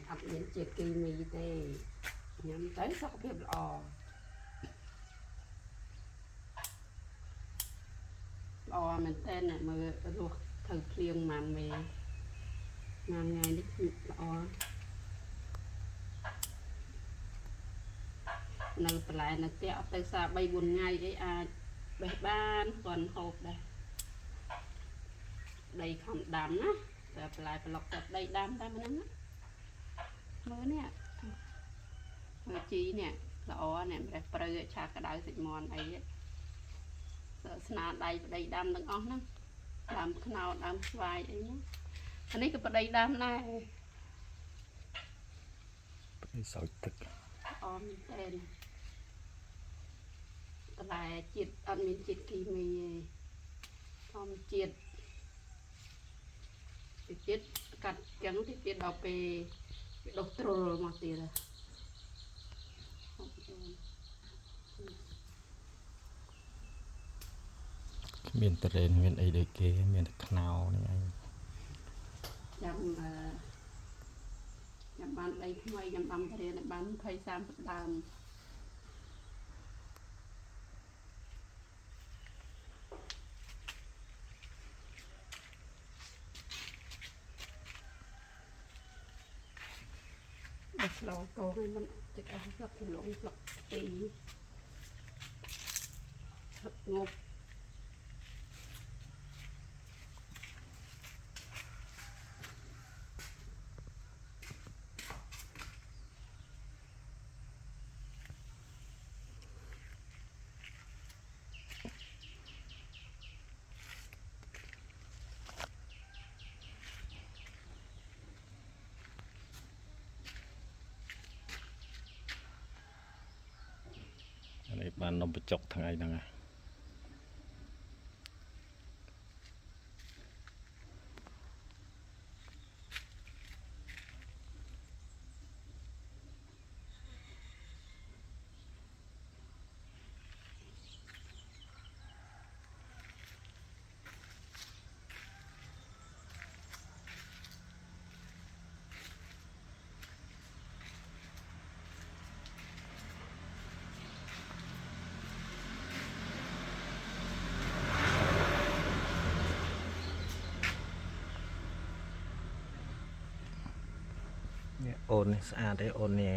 អត់មានជាតិគីមីទេញ៉ាំទៅសុខភាពល្អល្អមែនតើអ្នកមើលរស់ត្រូវភ្លៀងម៉ានមេថ្ងៃនេះល្អនៅបន្លែនៅផ្ទះអត់ទៅសារ3 4ថ្ងៃអីអាចបេះបានគាត់ហូបដែរដីខំដាំណាតែបន្លែប្លុកតែដីដាំតែមិនហ្នឹងមើលនេះមើលជីនេះល្អនេះម្រេចព្រៅឆាក្តៅសាច់មាន់អីស្នាដៃប្តីដាំទាំងអស់ហ្នឹងដើមខ្នោតដើមស្វាយអីហ្នឹងអានេះក៏ប្តីដាំដែរប្តីស្រោចទឹកអមតែបន្លែជាតិអត់មានជាតិគីមីទេធម្មជាតិទៀតកាត់ចឹងទៀតដល់ពេលដុសទ្រុលមកទៀតមានតរេនមានអីដូចគេមានតែខ្នោនេះឯងចាំបានដីថ្មីចាំដាំតរេនបាន20 30ដើមស្លកោឲ្យมันទឹកអស់ស្លឹកលងស្លឹកទីស្លឹកងប់នេះបាននំបញ្ចុកថ្ងៃហ្នឹងអូននេះស្អាតទេអូននេះ